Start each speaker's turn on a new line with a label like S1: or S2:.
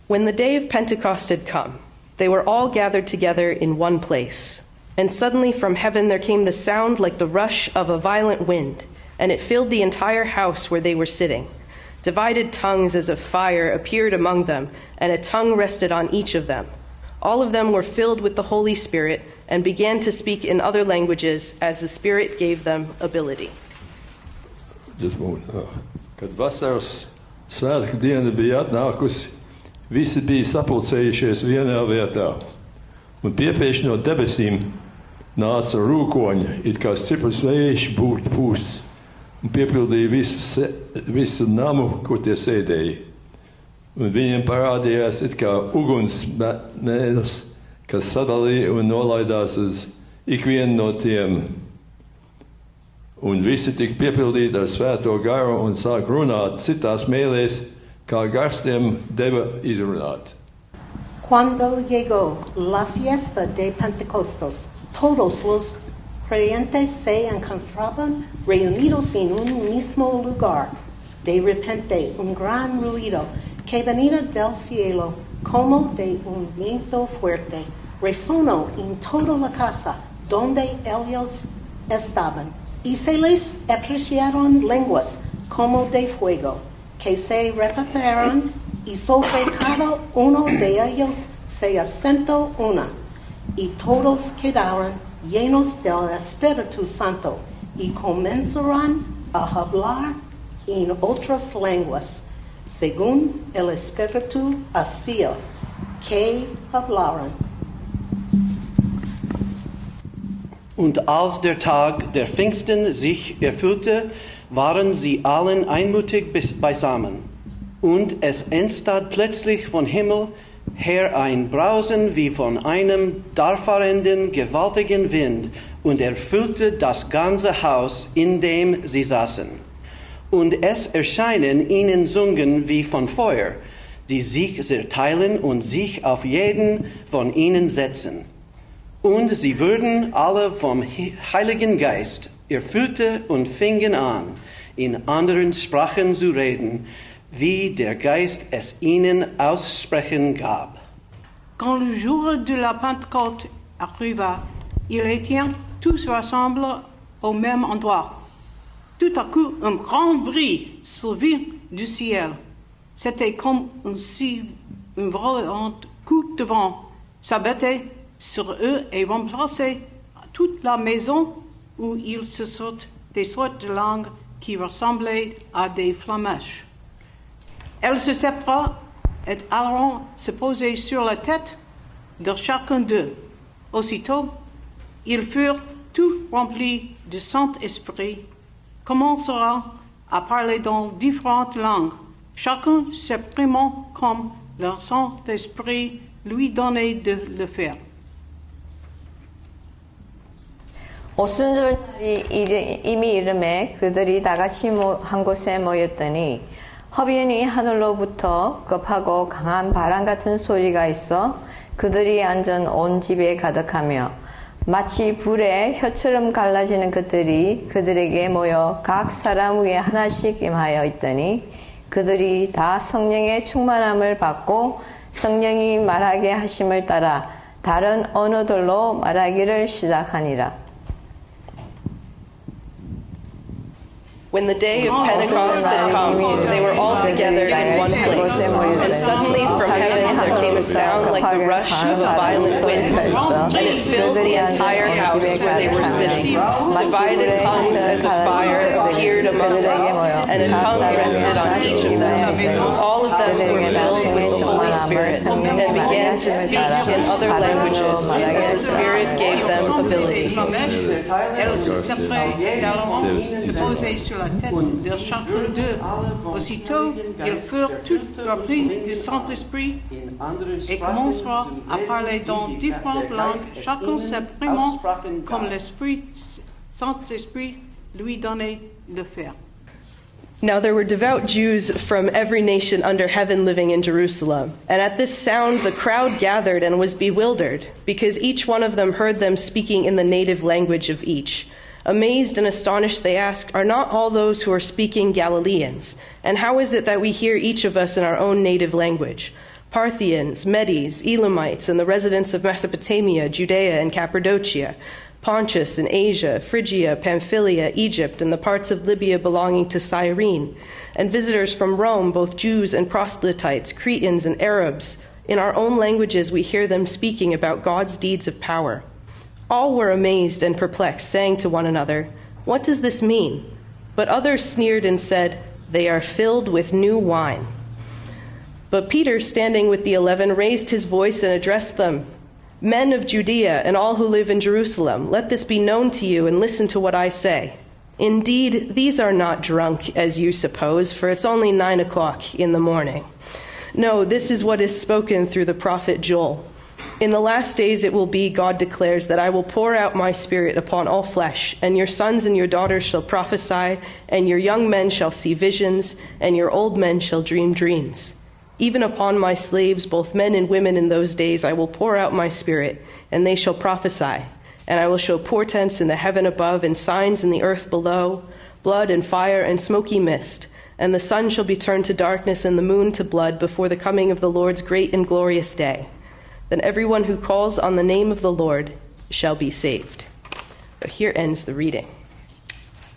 S1: When the day of Pentecost had come, they were all gathered together in one place. And suddenly from heaven there came the sound like the rush of a violent wind, and it filled the entire house where they were sitting. Divided tongues as of fire appeared among them, and a tongue rested on each of them. All of them were filled with the Holy Spirit and began to speak in other languages as the Spirit gave them ability.
S2: Just a moment. Kad vasaras svētku diena bija atnākusi, visi bija sapulcējušies vienā vietā, un piepēkšņi no debesīm nāca rūkoņi, it kā stiprs vējš būtu pūsts, un piepildīja visu namu, kur tie sēdēja. Un viņiem parādījās it kā uguns mēnesis, kas sadalīja un nolaidās uz ikvienu no tiem. Un visi tika piepildīti ar svēto garu un sāk runāt citās mēlēs, kā gars tiem deva izrunāt.
S3: Cuando llegó la fiesta de Pentecostos, todos los creyentes se encontraban reunidos en un mismo lugar. De repente, un gran ruido que venía del cielo, como de un viento fuerte, resonó en toda la casa donde ellos estaban, y se les aparecieron lenguas como de fuego, que se repartieron, y sobre cada uno de ellos se asentó una, y todos quedaron llenos del Espíritu Santo, y comenzaron a hablar en otras lenguas, según el Espíritu hacía que hablaran.
S4: Und als der Tag der Pfingsten sich erfüllte, waren sie allen einmütig beisammen. Und es entstand plötzlich vom Himmel her ein Brausen wie von einem darfahrenden gewaltigen Wind und erfüllte das ganze Haus, in dem sie saßen. Und es erschienen ihnen Zungen wie von Feuer, die sich zerteilen und sich auf jeden von ihnen setzen. Und sie wurden alle vom Heiligen Geist erfüllte und fingen an, in anderen Sprachen zu reden, wie der Geist es ihnen aussprechen gab.
S5: Quand le jour de la Pentecôte arriva, ils étaient tous rassemblés au même endroit. Tout à coup, un grand bruit survint du ciel. C'était comme un violent coup de vent s'abattait sur eux et remplaçait toute la maison où ils se sortent des sortes de langues qui ressemblaient à des flamèches. Elles se séparèrent et allèrent se poser sur la tête de chacun d'eux. Aussitôt, ils furent tous remplis du Saint-Esprit, commencèrent à parler dans différentes langues, chacun s'exprimant comme le Saint-Esprit lui donnait de le faire.
S6: 오순절날이 이미 이름에 그들이 다같이 한 곳에 모였더니 허비연이 하늘로부터 급하고 강한 바람 같은 소리가 있어 그들이 앉은 온 집에 가득하며 마치 불에 혀처럼 갈라지는 것들이 그들에게 모여 각 사람 위에 하나씩 임하여 있더니 그들이 다 성령의 충만함을 받고 성령이 말하게 하심을 따라 다른 언어들로 말하기를 시작하니라.
S1: When the day of Pentecost had come, they were all together in one place. And suddenly from heaven there came a sound like the rush of a violent wind, and it filled the entire house where they were sitting. Divided tongues as of fire appeared among them, and a tongue rested on each of them. All of them were filled with the Holy Spirit and began to speak in other languages as the Spirit gave them ability.
S5: La tête de chacun d'eux. Aussitôt, ils furent tous remplis du Saint-Esprit et commencèrent à parler dans différentes langues, chacun s'exprimant comme l'Esprit, Saint-Esprit lui donnait de faire.
S1: Now there were devout Jews from every nation under heaven living in Jerusalem. And at this sound the crowd gathered and was bewildered, because each one of them heard them speaking in the native language of each. Amazed and astonished, they asked, "Are not all those who are speaking Galileans? And how is it that we hear each of us in our own native language?" Parthians, Medes, Elamites, and the residents of Mesopotamia, Judea and Cappadocia, Pontus and Asia, Phrygia, Pamphylia, Egypt, and the parts of Libya belonging to Cyrene, and visitors from Rome, both Jews and proselytes, Cretans and Arabs. In our own languages we hear them speaking about God's deeds of power. All were amazed and perplexed, saying to one another, "What does this mean?" But others sneered and said, "They are filled with new wine." But Peter, standing with the 11, raised his voice and addressed them. "Men of Judea and all who live in Jerusalem, let this be known to you and listen to what I say. Indeed, these are not drunk, as you suppose, for it's only 9 o'clock in the morning. No, this is what is spoken through the prophet Joel. In the last days it will be, God declares, that I will pour out my spirit upon all flesh, and your sons and your daughters shall prophesy, and your young men shall see visions, and your old men shall dream dreams. Even upon my slaves, both men and women in those days, I will pour out my spirit, and they shall prophesy. And I will show portents in the heaven above and signs in the earth below, blood and fire and smoky mist. And the sun shall be turned to darkness and the moon to blood before the coming of the Lord's great and glorious day. Then everyone who calls on the name of the Lord shall be saved." Here ends the reading.